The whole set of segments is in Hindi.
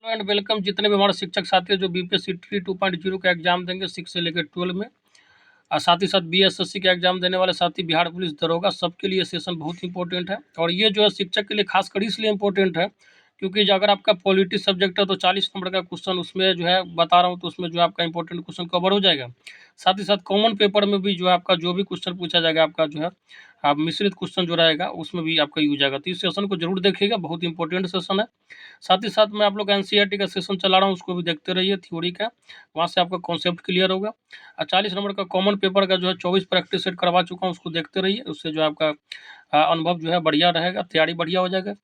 एंड वेलकम जितने भी हमारे शिक्षक साथी हैं जो बीपीएससी ट्री 2.0 का एग्जाम देंगे 6 से लेकर 12 में, और साथ ही साथ बीएसएससी का एग्जाम देने वाले साथी, बिहार पुलिस दरोगा, सबके लिए सेशन बहुत इंपॉर्टेंट है। और ये जो है शिक्षक के लिए खासकर इसलिए इंपॉर्टेंट है क्योंकि जो अगर आपका पॉलिटी सब्जेक्ट है तो 40 नंबर का क्वेश्चन उसमें जो है बता रहा हूँ, तो उसमें जो है आपका इंपॉर्टेंट क्वेश्चन कवर हो जाएगा। साथ ही साथ कॉमन पेपर में भी जो है आपका जो भी क्वेश्चन पूछा जाएगा, आपका जो है आप मिश्रित क्वेश्चन जो रहेगा उसमें भी आपका यूज आएगा। तो इस सेशन को जरूर देखिएगा, बहुत इंपॉर्टेंट सेशन है। साथ ही साथ मैं आप लोग एनसीईआरटी का सेशन चला रहा हूँ, उसको भी देखते रहिए, थ्योरी का, वहाँ से आपका कॉन्सेप्ट क्लियर होगा। और 40 नंबर का कॉमन पेपर का जो है 24 प्रैक्टिस सेट करवा चुका हूँ, उसको देखते रहिए, उससे जो आपका अनुभव जो है बढ़िया रहेगा, तैयारी बढ़िया हो जाएगा।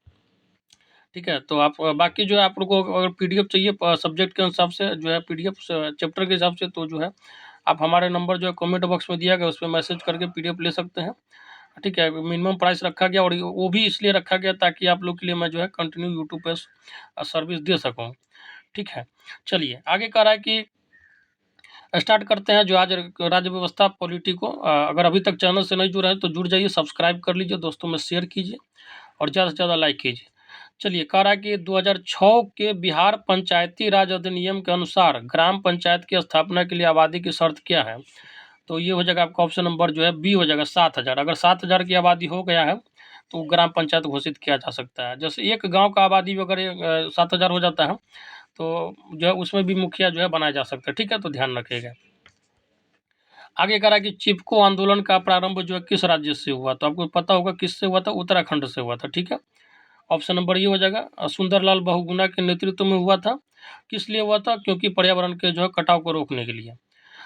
ठीक है, तो आप बाकी जो है आप लोग को अगर पीडीएफ चाहिए सब्जेक्ट के हिसाब से, जो है पीडीएफ चैप्टर के हिसाब से, तो जो है आप हमारे नंबर जो है कमेंट बॉक्स में दिया गया उस पर मैसेज करके पीडीएफ ले सकते हैं। ठीक है, मिनिमम प्राइस रखा गया और वो भी इसलिए रखा गया ताकि आप लोग के लिए मैं जो है कंटिन्यू यूट्यूब पे सर्विस दे सकूँ। ठीक है, चलिए आगे कह रहा है कि स्टार्ट करते हैं जो आज राज्य व्यवस्था पॉलिटी को। अगर अभी तक चैनल से नहीं जुड़े हैं तो जुड़ जाइए, सब्सक्राइब कर लीजिए, दोस्तों में शेयर कीजिए और ज़्यादा से ज़्यादा लाइक कीजिए। चलिए, कह रहा है कि 2006 के बिहार पंचायती राज अधिनियम के अनुसार ग्राम पंचायत की स्थापना के लिए आबादी की शर्त क्या है? तो ये हो जाएगा आपका ऑप्शन नंबर जो है बी हो जाएगा 7,000। अगर 7,000 की आबादी हो गया है तो ग्राम पंचायत घोषित किया जा सकता है। जैसे एक गांव का आबादी अगर 7,000 हो जाता है तो जो है उसमें भी मुखिया जो है बनाया जा सकता है। ठीक है, तो ध्यान रखिएगा। आगे कह रहा है कि चिपको आंदोलन का प्रारंभ जो है किस राज्य से हुआ? तो आपको पता होगा किससे हुआ था, उत्तराखंड से हुआ था। ठीक है, ऑप्शन नंबर ये हो जाएगा। सुंदरलाल बहुगुणा के नेतृत्व में हुआ था। किस लिए हुआ था? क्योंकि पर्यावरण के जो है कटाव को रोकने के लिए।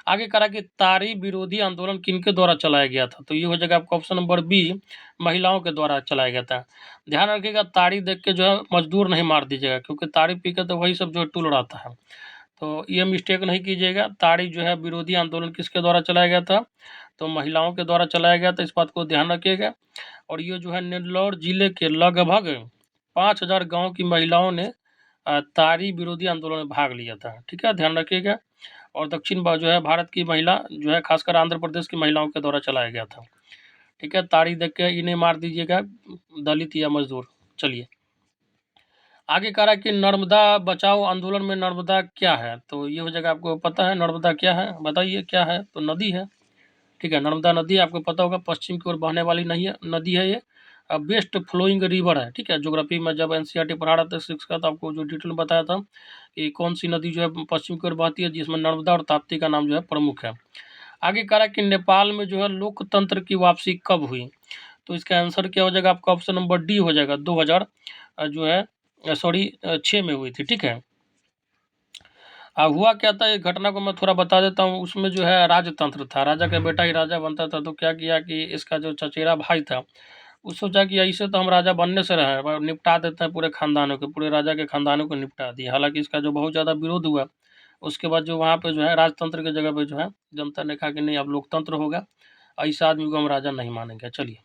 आगे करा कि तारी विरोधी आंदोलन किनके द्वारा चलाया गया था? तो ये हो जाएगा आपका ऑप्शन नंबर बी, महिलाओं के द्वारा चलाया गया था। ध्यान रखिएगा, ताड़ी देख के जो है मजदूर नहीं मार दीजिएगा, क्योंकि ताड़ी पी के तो वही सब जो है टूल उड़ाता है। तो ये मिस्टेक नहीं कीजिएगा। ताड़ी जो है विरोधी आंदोलन किसके द्वारा चलाया गया था? तो महिलाओं के द्वारा चलाया गया था, इस बात को ध्यान रखिएगा। और ये जो है नेल्लौर जिले के लगभग 5,000 गाँव की महिलाओं ने तारी विरोधी आंदोलन में भाग लिया था। ठीक है, ध्यान रखिएगा। और दक्षिण जो है भारत की महिला जो है खासकर आंध्र प्रदेश की महिलाओं के द्वारा चलाया गया था। ठीक है, ताड़ी देख के इन्हें मार दीजिएगा, दलित या मजदूर। चलिए आगे कह रहा है कि नर्मदा बचाओ आंदोलन में नर्मदा क्या है? तो ये हो जाएगा, आपको पता है नर्मदा क्या है? बताइए क्या है? तो नदी है। ठीक है, नर्मदा नदी आपको पता होगा, पश्चिम की ओर बहने वाली नहीं है नदी है ये, बेस्ट फ्लोइंग रिवर है। ठीक है, ज्योग्राफी में जब एनसीईआरटी पढ़ा रहा था शिक्षा, तो आपको जो डिटेल में बताया था कि कौन सी नदी जो है पश्चिम की ओर बहती है, जिसमें नर्मदा और ताप्ती का नाम जो है प्रमुख है। आगे कह रहा है कि नेपाल में जो है लोकतंत्र की वापसी कब हुई? तो इसका आंसर क्या हो जाएगा? आपका ऑप्शन नंबर डी हो जाएगा, 2000 जो है सॉरी 6 में हुई थी। ठीक है, हुआ क्या था, ये घटना को मैं थोड़ा बता देता हूँ। उसमें जो है राजतंत्र था, राजा का बेटा ही राजा बनता था। तो क्या किया कि इसका जो चचेरा भाई था, वो सोचा कि ऐसे तो हम राजा बनने से रहे हैं, निपटा देते हैं पूरे खानदानों को, पूरे राजा के खानदानों को निपटा दिया। हालांकि इसका जो बहुत ज़्यादा विरोध हुआ, उसके बाद जो वहाँ पे जो है राजतंत्र की जगह पे जो है जनता ने कहा कि नहीं, अब लोकतंत्र होगा, ऐसा आदमी को हम राजा नहीं मानेंगे। चलिए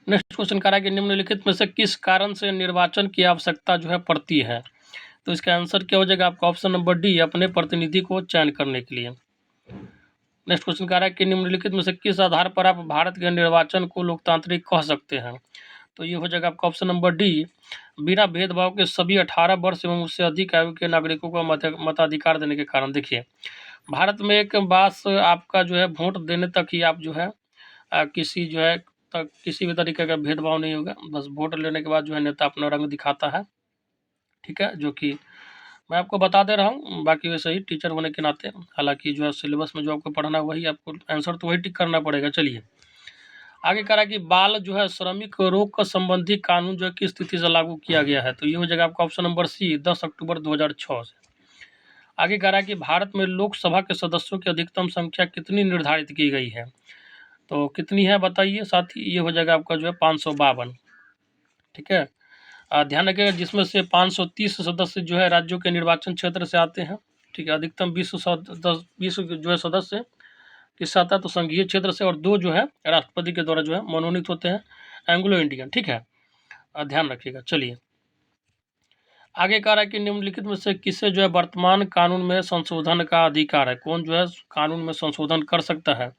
नेक्स्ट क्वेश्चन करा कि निम्नलिखित में से किस कारण से निर्वाचन की आवश्यकता जो है पड़ती है? तो इसका आंसर क्या हो जाएगा? आपका ऑप्शन नंबर डी, अपने प्रतिनिधि को चयन करने के लिए। नेक्स्ट क्वेश्चन कह रहा है कि निम्नलिखित में से किस आधार पर आप भारत के निर्वाचन को लोकतांत्रिक कह सकते हैं? तो ये हो जाएगा आपका ऑप्शन नंबर डी, बिना भेदभाव के सभी 18 वर्ष एवं उससे अधिक आयु के नागरिकों को मताधिकार देने के कारण। देखिए, भारत में एक बात आपका जो है वोट देने तक ही आप जो है किसी जो है तक किसी भी तरीके का भेदभाव नहीं होगा। बस वोट लेने के बाद जो है नेता अपना रंग दिखाता है। ठीक है, जो कि मैं आपको बता दे रहा हूँ, बाकी वैसे ही टीचर होने के नाते, हालांकि जो है सिलेबस में जो आपको पढ़ना है वही आपको आंसर तो वही टिक करना पड़ेगा। चलिए आगे कह रहा है कि बाल जो है श्रमिक रोग का संबंधी कानून जो है किस तिथि से लागू किया गया है? तो ये हो जाएगा आपका ऑप्शन नंबर सी, 10 अक्टूबर 2006 से। आगे कह रहा है कि भारत में लोकसभा के सदस्यों की अधिकतम संख्या कितनी निर्धारित की गई है? तो कितनी है बताइए साथी? ये हो जाएगा आपका जो है 552। ठीक है, ध्यान रखिएगा, जिसमें से 530 सदस्य जो है राज्यों के निर्वाचन क्षेत्र से आते हैं। ठीक है, अधिकतम 20 जो है सदस्य किससे आता है? तो संघीय क्षेत्र से, और 2 जो है राष्ट्रपति के द्वारा जो है मनोनीत होते हैं, एंग्लो इंडियन। ठीक है, ध्यान रखिएगा। चलिए आगे कह रहा है कि निम्नलिखित में से किसे जो है वर्तमान कानून में संशोधन का अधिकार है? कौन जो है कानून में संशोधन कर सकता है?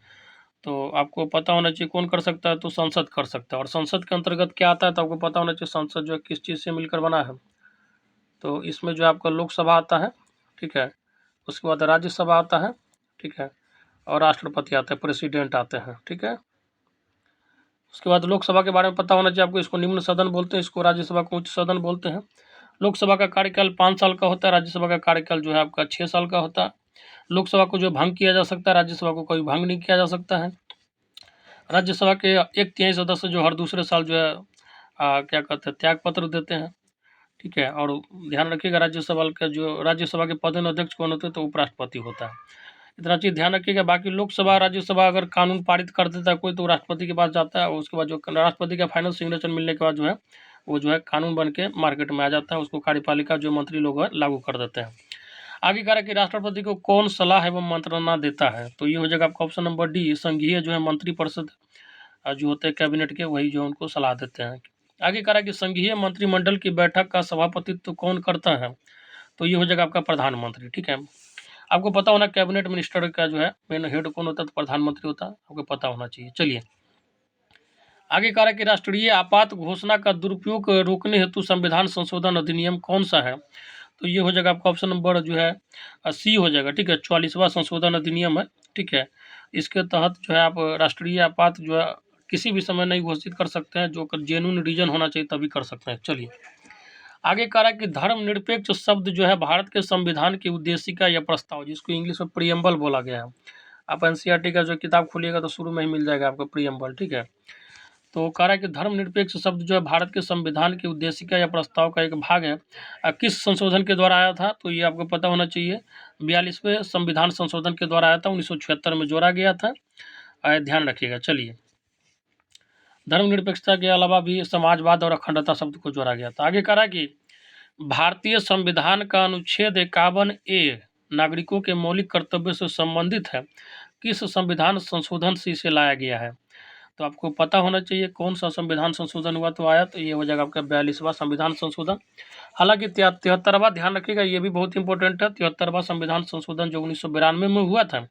तो आपको पता होना चाहिए कौन कर सकता है, तो संसद कर सकता है। और संसद के अंतर्गत क्या आता है, तो आपको पता होना चाहिए संसद जो है किस चीज़ से मिलकर बना है। तो इसमें जो आपका लोकसभा आता है, ठीक है, उसके बाद राज्यसभा आता है, ठीक है, और राष्ट्रपति आते हैं, प्रेसिडेंट आते हैं, ठीक है। उसके बाद लोकसभा के बारे में पता होना चाहिए आपको, इसको निम्न सदन बोलते हैं, इसको राज्यसभा को उच्च सदन बोलते हैं। लोकसभा का कार्यकाल 5 साल का होता है, राज्यसभा का कार्यकाल जो है आपका 6 साल का होता है। लोकसभा को जो भंग किया जा सकता है, राज्यसभा को कोई भंग नहीं किया जा सकता है। राज्यसभा के 1/3 सदस्य जो हर दूसरे साल जो है क्या कहते हैं, त्याग पत्र देते हैं, ठीक है। और ध्यान रखिएगा राज्यसभा के पदेन अध्यक्ष कौन होते हैं, तो उपराष्ट्रपति होता है। इतना चीज़ ध्यान रखिएगा। बाकी लोकसभा राज्यसभा अगर कानून पारित कर देता है कोई, तो राष्ट्रपति के पास जाता है, और उसके बाद जो राष्ट्रपति का फाइनल सिग्नेचर मिलने के बाद जो है वो जो है कानून बन के मार्केट में आ जाता है, उसको कार्यपालिका जो मंत्री लोग हैं लागू कर देते हैं। आगे कह रहा है कि राष्ट्रपति को कौन सलाह एवं मंत्रणा देता है, तो ये हो जाएगा आपका ऑप्शन नंबर डी, संघीय जो है मंत्रिपरिषद जो होते हैं कैबिनेट के, वही जो उनको सलाह देते हैं। आगे कह रहा है कि संघीय मंत्रिमंडल की बैठक का सभापतित्व कौन करता है, तो ये हो जाएगा आपका प्रधानमंत्री, ठीक है। आपको पता होना कैबिनेट मिनिस्टर का जो है मेन हेड कौन होता है, तो प्रधानमंत्री होता है, आपको पता होना चाहिए। चलिए आगे कह रहा है कि राष्ट्रीय आपात घोषणा का दुरुपयोग रोकने हेतु संविधान संशोधन अधिनियम कौन सा है, तो ये हो जाएगा आपका ऑप्शन नंबर जो है सी हो जाएगा, ठीक है। 44वां संशोधन अधिनियम है, ठीक है। इसके तहत जो है आप राष्ट्रीय आपात जो है किसी भी समय नहीं घोषित कर सकते हैं, जो जेन्युइन रीजन होना चाहिए तभी कर सकते हैं। चलिए आगे कह रहा है कि धर्मनिरपेक्ष शब्द जो है भारत के संविधान की उद्देशिका या प्रस्ताव, जिसको इंग्लिश में प्रियम्बल बोला गया है। आप एनसीईआरटी का जो किताब खोलिएगा तो शुरू में ही मिल जाएगा आपको प्रियम्बल, ठीक है। तो कह रहा है कि धर्मनिरपेक्ष शब्द जो है भारत के संविधान की उद्देशिका या प्रस्ताव का एक भाग है। किस संशोधन के द्वारा आया था, तो ये आपको पता होना चाहिए। 42वें संविधान संशोधन के द्वारा आया था, 1976 में जोड़ा गया था, ध्यान रखिएगा। चलिए धर्मनिरपेक्षता के अलावा भी समाजवाद और अखंडता शब्द को जोड़ा गया था। आगे कह रहा है कि भारतीय संविधान का अनुच्छेद 51A नागरिकों के मौलिक कर्तव्य से संबंधित है, किस संविधान संशोधन से इसे लाया गया है, तो आपको पता होना चाहिए कौन सा संविधान संशोधन हुआ तो आया, तो ये हो जाएगा आपका 42वां संविधान संशोधन। हालांकि 73वां ध्यान रखिएगा, ये भी बहुत इंपॉर्टेंट है। 73वां संविधान संशोधन जो 1992 में हुआ था,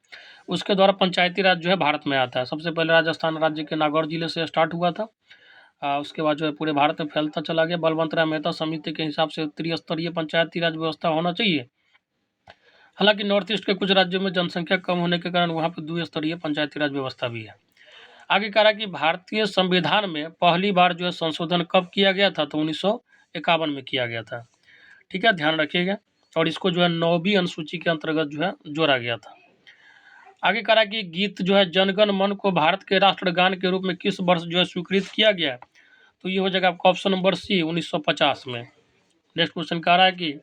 उसके द्वारा पंचायती राज जो है भारत में आता है। सबसे पहले राजस्थान राज्य के नागौर जिले से स्टार्ट हुआ था, उसके बाद जो है पूरे भारत में फैलता चला गया। बलवंत राय मेहता समिति के हिसाब से त्रिस्तरीय पंचायती राज व्यवस्था होना चाहिए। हालांकि नॉर्थ ईस्ट के कुछ राज्यों में जनसंख्या कम होने के कारण वहाँ पर द्विस्तरीय पंचायती राज व्यवस्था भी है। आगे कह रहा है कि भारतीय संविधान में पहली बार जो है संशोधन कब किया गया था, तो 1951 में किया गया था, ठीक है, ध्यान रखिएगा। और इसको जो है 9वीं अनुसूची के अंतर्गत जो है जोड़ा गया था। आगे कह रहा है कि गीत जो है जनगण मन को भारत के राष्ट्रगान के रूप में किस वर्ष जो है स्वीकृत किया गया, तो ये हो जाएगा आपका ऑप्शन नंबर सी, 1950 में। नेक्स्ट क्वेश्चन कह रहा है कि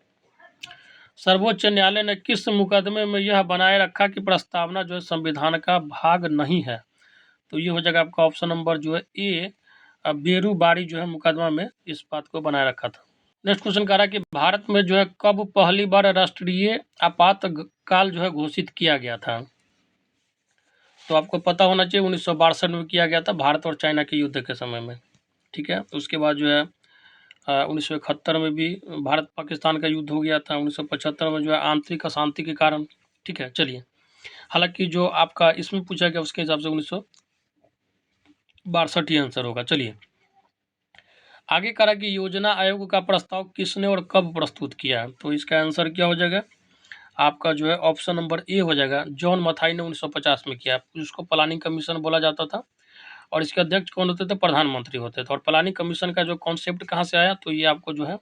सर्वोच्च न्यायालय ने किस मुकदमे में यह बनाए रखा कि प्रस्तावना जो है संविधान का भाग नहीं है, तो ये हो जाएगा आपका ऑप्शन नंबर जो है ए, बेरूबारी जो है मुकदमा में इस बात को बनाए रखा था। नेक्स्ट क्वेश्चन कह रहा है कि भारत में जो है कब पहली बार राष्ट्रीय आपातकाल जो है घोषित किया गया था, तो आपको पता होना चाहिए 1962 में किया गया था, भारत और चाइना के युद्ध के समय में, ठीक है। उसके बाद जो है 1971 में भी भारत पाकिस्तान का युद्ध हो गया था, 1975 में जो है आंतरिक अशांति के कारण, ठीक है। चलिए हालांकि जो आपका इसमें पूछा गया उसके हिसाब से 1962 ही आंसर होगा। चलिए आगे करा कि योजना आयोग का प्रस्ताव किसने और कब प्रस्तुत किया, तो इसका आंसर क्या हो जाएगा, आपका जो है ऑप्शन नंबर ए हो जाएगा, जॉन मथाई ने 1950 में किया। उसको प्लानिंग कमीशन बोला जाता था, और इसके अध्यक्ष कौन होते थे, प्रधानमंत्री होते थे। और प्लानिंग कमीशन का जो कॉन्सेप्ट कहाँ से आया, तो ये आपको जो है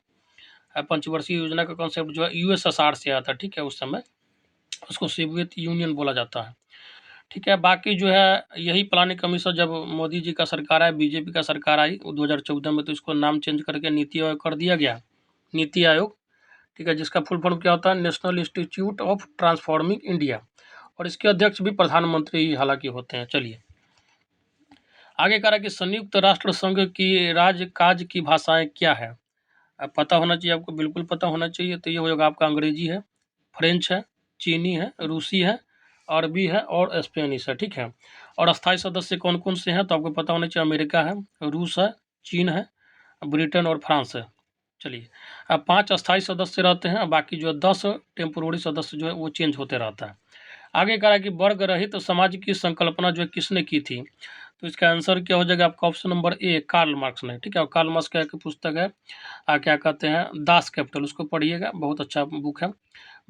पंचवर्षीय योजना का कॉन्सेप्ट जो है यूएसएसआर से आया था, ठीक है। उस समय उसको सोवियत यूनियन बोला जाता है, ठीक है। बाकी जो है यही प्लानिंग कमीशन जब मोदी जी का सरकार आया, बीजेपी का सरकार आई 2014 में, तो इसको नाम चेंज करके नीति आयोग कर दिया गया, नीति आयोग, ठीक है, जिसका फुल फॉर्म क्या होता है, national institute of transforming India, और इसके अध्यक्ष भी प्रधानमंत्री ही हालांकि होते हैं। चलिए आगे कह रहा है कि संयुक्त राष्ट्र संघ की राजकाज की भाषाएं क्या है, अब पता होना चाहिए आपको, बिल्कुल पता होना चाहिए। तो ये होगा आपका अंग्रेजी है, फ्रेंच है, चीनी है, रूसी है, अरबी है और स्पेनिश है, ठीक है। और अस्थायी सदस्य कौन कौन से हैं, तो आपको पता होना चाहिए, अमेरिका है, रूस है, चीन है, ब्रिटेन और फ्रांस है। चलिए अब 5 अस्थायी सदस्य रहते हैं, बाकी जो 10 टेम्पोररी सदस्य जो है वो चेंज होते रहता है। आगे कह रहा है कि वर्ग रहित समाज की संकल्पना जो है किसने की थी, तो इसका आंसर क्या हो जाएगा आपका option number A, Karl Marx ने, ठीक है। और कार्ल मार्क्स का एक पुस्तक है क्या कहते हैं, दास कैपिटल, उसको पढ़िएगा, बहुत अच्छा बुक है।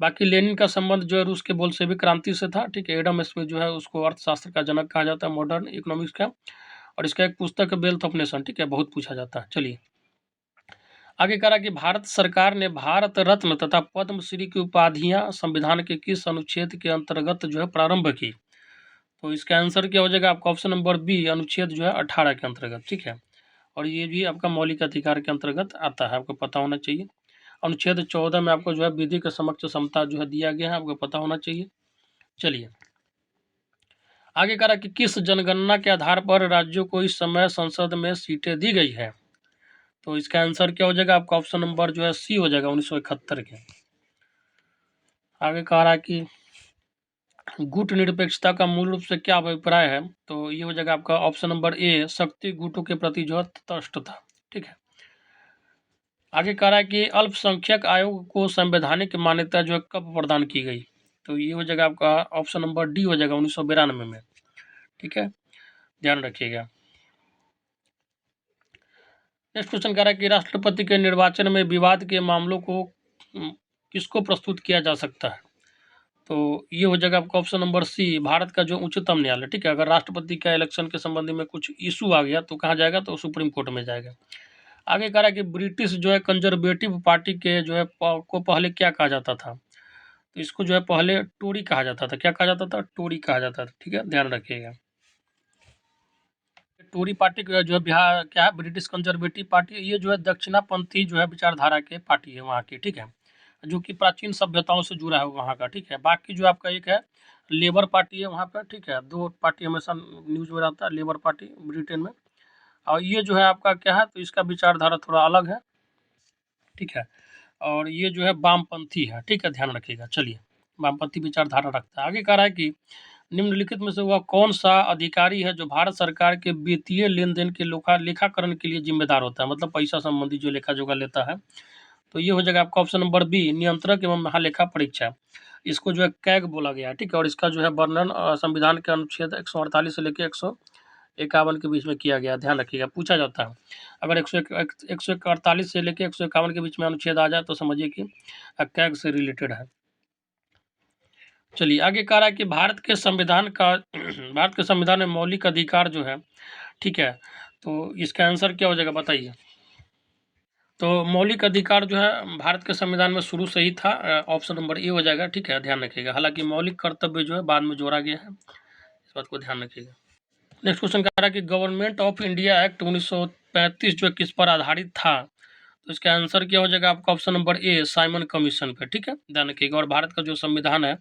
बाकी लेनिन का संबंध जो है रूस के बोल्शेविक क्रांति से था, ठीक है। एडम स्मिथ जो है उसको अर्थशास्त्र का जनक कहा जाता है, मॉडर्न इकोनॉमिक्स का। और इसका एक पुस्तक है वेल्थ ऑफ नेशन, ठीक है, बहुत पूछा जाता है। चलिए आगे कह रहा कि भारत सरकार ने भारत रत्न तथा पद्मश्री की उपाधियां संविधान के किस अनुच्छेद के अंतर्गत जो है प्रारंभ की। तो इसका आंसर क्या हो जाएगा आपका ऑप्शन नंबर बी, अनुच्छेद जो है 18 के अंतर्गत, ठीक है। और ये भी आपका मौलिक अधिकार के अंतर्गत आता है, आपको पता होना चाहिए। अनुच्छेद 14 में आपको जो है विधि के समक्ष समता जो है दिया गया है, आपको पता होना चाहिए। चलिए आगे कह रहा कि किस जनगणना के आधार पर राज्यों को इस समय संसद में सीटें दी गई है। तो इसका आंसर क्या हो जाएगा आपका ऑप्शन नंबर जो है सी हो जाएगा, 1971 के। आगे कह रहा कि गुट निरपेक्षता का मूल रूप से क्या अभिप्राय है। तो ये हो जाएगा आपका ऑप्शन नंबर ए, शक्ति गुटों के प्रति जो है तटस्थता, ठीक है। आगे कह रहा है कि अल्पसंख्यक आयोग को संवैधानिक मान्यता जो है कब प्रदान की गई। तो ये हो जाएगा आपका ऑप्शन नंबर डी हो जाएगा, 1992 में, ठीक है, ध्यान रखिएगा। नेक्स्ट क्वेश्चन कह रहा है कि राष्ट्रपति के निर्वाचन में विवाद के मामलों को किसको प्रस्तुत किया जा सकता है। तो ये हो जाएगा आपका ऑप्शन नंबर सी, भारत का जो उच्चतम न्यायालय, ठीक है। अगर राष्ट्रपति का इलेक्शन के संबंध में कुछ इशू आ गया तो कहाँ जाएगा, तो सुप्रीम कोर्ट में जाएगा। आगे कह रहा है कि ब्रिटिश जो है कंजर्वेटिव पार्टी के जो है को पहले क्या कहा जाता था। तो इसको जो है पहले टोरी कहा जाता था, क्या कहा जाता था, टोरी कहा जाता था, ठीक है, ध्यान रखिएगा। टोरी पार्टी जो है बिहार क्या है, ब्रिटिश कंजर्वेटिव पार्टी, ये जो है दक्षिणापंथी जो है विचारधारा के पार्टी है वहाँ की, ठीक है, जो कि प्राचीन सभ्यताओं से जुड़ा है वहाँ का, ठीक है। बाकी जो आपका एक है लेबर पार्टी है वहाँ पर, ठीक है। दो पार्टी हमेशा न्यूज में रहता है, लेबर पार्टी ब्रिटेन में, और ये जो है आपका क्या है, तो इसका विचारधारा थोड़ा अलग है, ठीक है। और ये जो है वामपंथी है, ठीक है, ध्यान रखिएगा। चलिए वामपंथी विचारधारा रखता है। आगे कह रहा है कि निम्नलिखित में से वह कौन सा अधिकारी है जो भारत सरकार के वित्तीय लेन देन के लेखाकरण के लिए जिम्मेदार होता है, मतलब पैसा संबंधी जो लेखा जोखा लेता है। तो ये हो जाएगा आपका ऑप्शन नंबर बी, नियंत्रक एवं महालेखा परीक्षा, इसको जो है कैग बोला गया है, ठीक है। और इसका जो है वर्णन संविधान के अनुच्छेद 148 से लेकर 151 के बीच में किया गया, ध्यान रखिएगा, पूछा जाता है। अगर 148 से लेकर 151 के बीच में अनुच्छेद आ जाए तो समझिए कि कैग से रिलेटेड है। चलिए आगे कह रहा है कि भारत के संविधान का भारत के संविधान में मौलिक अधिकार जो है, ठीक है, तो इसका आंसर क्या हो जाएगा बताइए। तो मौलिक अधिकार जो है भारत के संविधान में शुरू से ही था, ऑप्शन नंबर ए हो जाएगा, ठीक है, ध्यान रखिएगा। हालांकि मौलिक कर्तव्य जो है बाद में जोड़ा गया है, इस बात को ध्यान रखिएगा। नेक्स्ट क्वेश्चन कह रहा है कि गवर्नमेंट ऑफ इंडिया एक्ट 1935 जो किस पर आधारित था। तो इसका आंसर क्या हो जाएगा आपका ऑप्शन नंबर ए, साइमन कमीशन पे, ठीक है, ध्यान रखिएगा। और भारत का जो संविधान है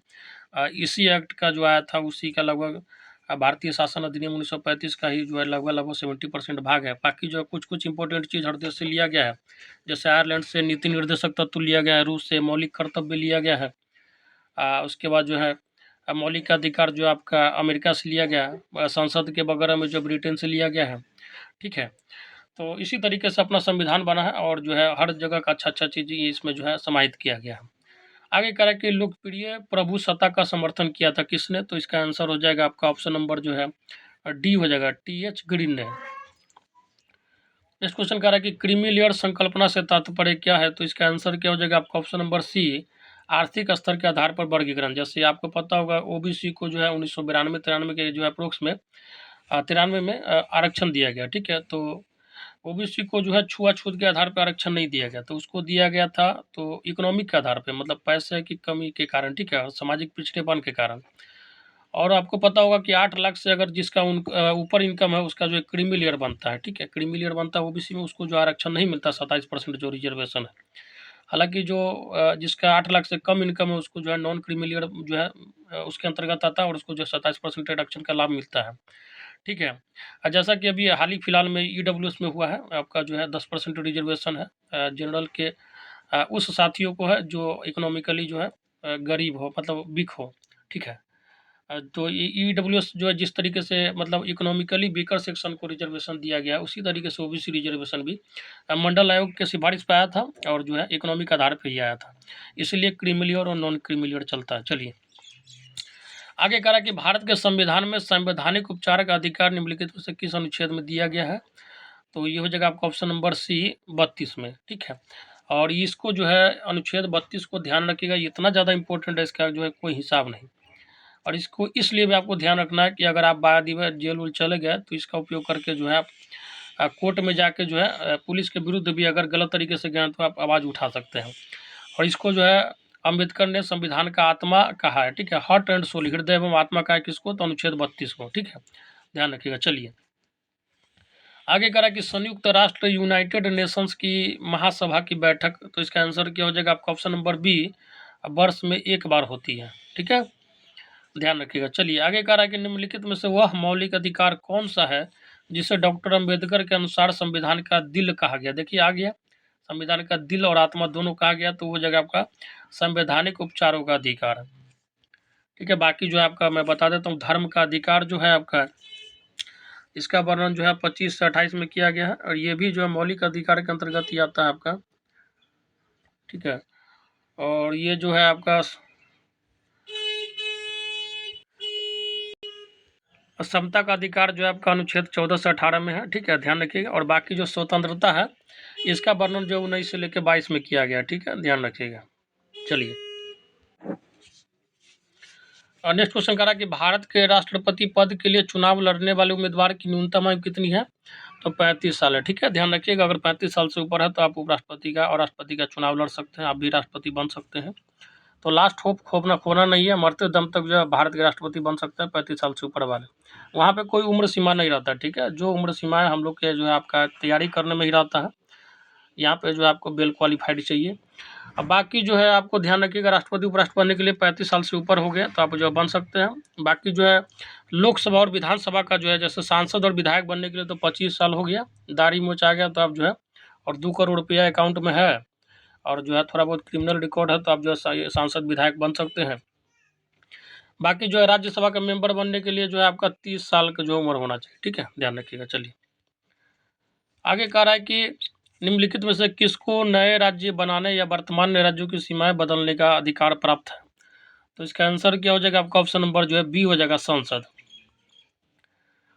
इसी एक्ट का जो आया था, उसी का लगभग भारतीय शासन अधिनियम 1935 का ही जो है लगभग 70% भाग है। बाकी जो है कुछ कुछ इंपॉर्टेंट चीज़ हर देश से लिया गया है, जैसे आयरलैंड से नीति निर्देशक तत्व लिया गया है, रूस से मौलिक कर्तव्य लिया गया है, उसके बाद जो है मौलिक अधिकार जो आपका अमेरिका से लिया गया है, संसद के वगैरह में जो ब्रिटेन से लिया गया है, ठीक है। तो इसी तरीके से अपना संविधान बना है और जो है हर जगह का अच्छा चीज़ इसमें जो है समाहित किया गया है। आगे कह रहा है कि लोकप्रिय प्रभुसत्ता का समर्थन किया था किसने। तो इसका आंसर हो जाएगा आपका ऑप्शन नंबर जो है डी हो जाएगा, टी.एच. ग्रीन ने। नेक्स्ट क्वेश्चन कह रहा है कि क्रीमी लेयर संकल्पना से तात्पर्य क्या है। तो इसका आंसर क्या हो जाएगा आपका ऑप्शन नंबर सी, आर्थिक स्तर के आधार पर वर्गीकरण। जैसे आपको पता होगा ओबीसी को जो है 1992-93 के जो है अप्रोक्स में 93 में आरक्षण दिया गया, ठीक है। तो ओबीसी को जो है छुआछूत के आधार पर आरक्षण नहीं दिया गया, तो उसको दिया गया था तो इकोनॉमिक के आधार पे, मतलब पैसे की कमी के कारण, ठीक है, सामाजिक पिछड़ेपन के कारण। और आपको पता होगा कि 8 लाख से अगर जिसका ऊपर इनकम है उसका जो क्रीमी लेयर बनता है, ठीक है, क्रीमी लेयर बनता है ओबीसी में, उसको जो आरक्षण नहीं मिलता 27% जो रिजर्वेशन है। हालांकि जो जिसका 8 लाख से कम इनकम है उसको जो है नॉन क्रीमी लेयर जो है उसके अंतर्गत आता है और उसको जो 27% रिडक्शन का लाभ मिलता है, ठीक है। जैसा कि अभी हाल ही फिलहाल में ईडब्ल्यूएस में हुआ है, आपका जो है 10% रिजर्वेशन है जनरल के उस साथियों को है जो इकोनॉमिकली जो है गरीब हो, मतलब वीक हो, ठीक है। तो ईडब्ल्यूएस जो है जिस तरीके से मतलब इकोनॉमिकली वीकर सेक्शन को रिजर्वेशन दिया गया है, उसी तरीके से ओबीसी रिजर्वेशन भी मंडल आयोग के सिफारिश पे आया था और जो है इकोनॉमिक आधार पर ही आया था, इसलिए क्रीमी लेयर और नॉन क्रीमी लेयर चलता है। चलिए आगे कह रहा है कि भारत के संविधान में संवैधानिक उपचार का अधिकार निम्नलिखित में से किस अनुच्छेद में दिया गया है? तो ये हो जाएगा आपका ऑप्शन नंबर सी 32 में। ठीक है, और इसको जो है अनुच्छेद 32 को ध्यान रखिएगा, इतना ज़्यादा इंपॉर्टेंट है, इसका जो है कोई हिसाब नहीं। और इसको इसलिए भी आपको ध्यान रखना है कि अगर आप बाद में जेल उल चले गए तो इसका उपयोग करके जो है आप कोर्ट में जाके जो है पुलिस के विरुद्ध भी अगर गलत तरीके से गए तो आप आवाज़ उठा सकते हैं। और इसको जो है अम्बेडकर ने संविधान का आत्मा कहा है। ठीक है, हार्ट एंड सोल, हृदय एवं आत्मा कहा है किसको? तो अनुच्छेद 32 को। ठीक है, ध्यान रखिएगा। चलिए आगे करा कि संयुक्त राष्ट्र यूनाइटेड नेशंस की महासभा की बैठक, तो इसका आंसर क्या हो जाएगा आपका? ऑप्शन नंबर बी, वर्ष में एक बार होती है। ठीक है, ध्यान रखिएगा। चलिए आगे कह रहा है कि निम्नलिखित में से वह मौलिक अधिकार कौन सा है जिसे डॉक्टर अंबेडकर के अनुसार संविधान का दिल कहा गया? देखिए आ गया, संविधान का दिल और आत्मा दोनों कहा गया, तो वो जगह आपका संवैधानिक उपचारों का अधिकार है। ठीक है, बाकी जो है आपका मैं बता देता हूँ, धर्म का अधिकार जो है आपका, इसका वर्णन जो है 25 से 28 में किया गया है, और ये भी जो है मौलिक अधिकार के अंतर्गत ही आता है आपका। ठीक है, और ये जो है आपका समता का अधिकार जो है आपका अनुच्छेद 14 से 18 में है। ठीक है, ध्यान रखिएगा। और बाकी जो स्वतंत्रता है इसका वर्णन जो 19 से लेकर 22 में किया गया। ठीक है, ध्यान रखिएगा। चलिए और नेक्स्ट क्वेश्चन करा कि भारत के राष्ट्रपति पद के लिए चुनाव लड़ने वाले उम्मीदवार की न्यूनतम आयु कितनी है? तो 35 साल है। ठीक है, ध्यान रखिएगा, अगर 35 साल से ऊपर है तो आप उपराष्ट्रपति का और राष्ट्रपति का चुनाव लड़ सकते हैं, आप भी राष्ट्रपति बन सकते हैं। तो लास्ट होप खोना नहीं है, मरते दम तक जो है भारत के राष्ट्रपति बन सकते हैं 35 साल से ऊपर वाले। वहाँ पे कोई उम्र सीमा नहीं रहता। ठीक है, जो उम्र सीमा है हम लोग के जो है आपका तैयारी करने में ही रहता है, यहाँ पे जो है आपको वेल क्वालिफाइड चाहिए। अब बाकी जो है आपको ध्यान रखिएगा, राष्ट्रपति उपराष्ट्रपति बनने के लिए 35 साल से ऊपर हो गया तो आप जो है बन सकते हैं। बाकी जो है लोकसभा और विधानसभा का जो है, जैसे सांसद और विधायक बनने के लिए तो 25 साल हो गया, दाढ़ी मूंछ आ गया तो आप जो है, और 2 करोड़ रुपया अकाउंट में है, और जो है थोड़ा बहुत क्रिमिनल रिकॉर्ड है तो आप जो है सांसद विधायक बन सकते हैं। बाकी जो है राज्यसभा का मेंबर बनने के लिए जो है आपका 30 साल का जो उम्र होना चाहिए। ठीक है, ध्यान रखिएगा। चलिए आगे कह रहा है कि निम्नलिखित में से किसको नए राज्य बनाने या वर्तमान राज्यों की सीमाएं बदलने का अधिकार प्राप्त है? तो इसका आंसर क्या हो जाएगा आपका? ऑप्शन नंबर जो है बी हो जाएगा, संसद।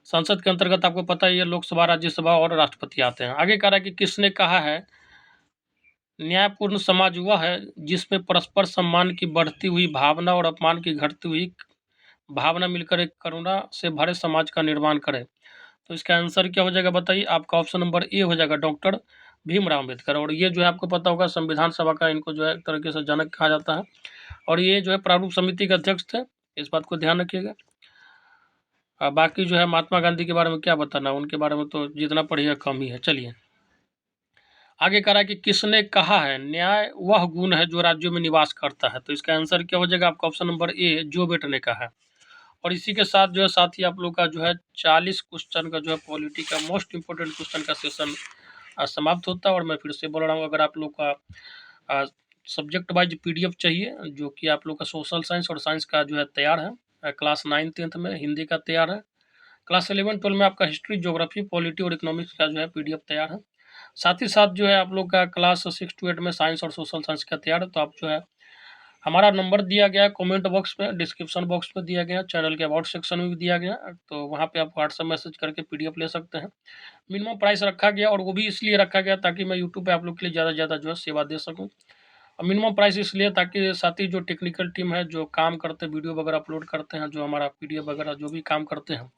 संसद के अंतर्गत आपको पता ही है लोकसभा, राज्यसभा और राष्ट्रपति आते हैं। आगे कह रहा है कि किसने कहा है न्यायपूर्ण समाज वह है जिसमें परस्पर सम्मान की बढ़ती हुई भावना और अपमान की घटती हुई भावना मिलकर एक करुणा से भरे समाज का निर्माण करे? तो इसका आंसर क्या हो जाएगा बताइए? आपका ऑप्शन नंबर ए हो जाएगा, डॉक्टर भीमराव अम्बेडकर। और ये जो है आपको पता होगा संविधान सभा का इनको जो है एक तरीके से जनक कहा जाता है, और ये जो है प्रारूप समिति के अध्यक्ष थे, इस बात को ध्यान रखिएगा। बाकी जो है महात्मा गांधी के बारे में क्या बताना, उनके बारे में तो जितना पढ़िएगा कम ही है। चलिए आगे कह रहा है कि किसने कहा है न्याय वह गुण है जो राज्यों में निवास करता है? तो इसका आंसर क्या हो जाएगा आपका? ऑप्शन नंबर ए, जो बेट ने कहा है। और इसी के साथ जो है साथ ही आप लोग का जो है 40 क्वेश्चन का जो है पॉलिटी का मोस्ट इंपोर्टेंट क्वेश्चन का सेशन समाप्त होता है। और मैं फिर से बोल रहा हूँ, अगर आप लोग का सब्जेक्ट वाइज पीडीएफ चाहिए जो कि आप लोग का सोशल साइंस और साइंस का जो है तैयार है, क्लास 9 10th में हिंदी का तैयार है, क्लास 11 12 में आपका हिस्ट्री, ज्योग्राफी, पॉलिटी और इकोनॉमिक्स का जो है पीडीएफ तैयार है। साथ ही साथ जो है आप लोग का क्लास 6 to 8 में साइंस और सोशल साइंस का तैयार है। तो आप जो है, हमारा नंबर दिया गया है कमेंट बॉक्स में, डिस्क्रिप्शन बॉक्स में दिया गया है, चैनल के अबाउट सेक्शन में भी दिया गया है, तो वहाँ पे आप व्हाट्सएप मैसेज करके पीडीएफ ले सकते हैं। मिनिमम प्राइस रखा गया, और वो भी इसलिए रखा गया ताकि मैं यूट्यूब पे आप लोग के लिए ज़्यादा से ज़्यादा जो है सेवा दे सकूँ। और मिनिमम प्राइस इसलिए ताकि साथ ही जो टेक्निकल टीम है जो काम करते हैं, वीडियो वगैरह अपलोड करते हैं, जो हमारा पीडीएफ वगैरह जो भी काम करते हैं,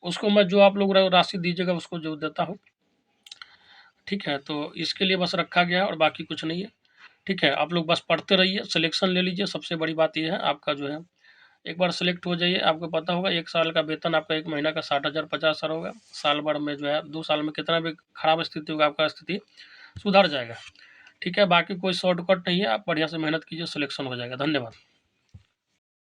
उसको मैं जो आप लोग राशि दीजिएगा उसको जो देता हूँ। ठीक है, तो इसके लिए बस रखा गया है और बाकी कुछ नहीं है। ठीक है, आप लोग बस पढ़ते रहिए, सिलेक्शन ले लीजिए। सबसे बड़ी बात यह है आपका जो है, एक बार सेलेक्ट हो जाइए, आपको पता होगा 1 साल का वेतन आपका 1 महीना का 60,000 50,000 होगा। साल भर में जो है 2 साल में कितना भी खराब स्थिति होगा आपका स्थिति सुधर जाएगा। ठीक है, बाकी कोई शॉर्टकट नहीं है, आप बढ़िया से मेहनत कीजिए, सिलेक्शन हो जाएगा। धन्यवाद।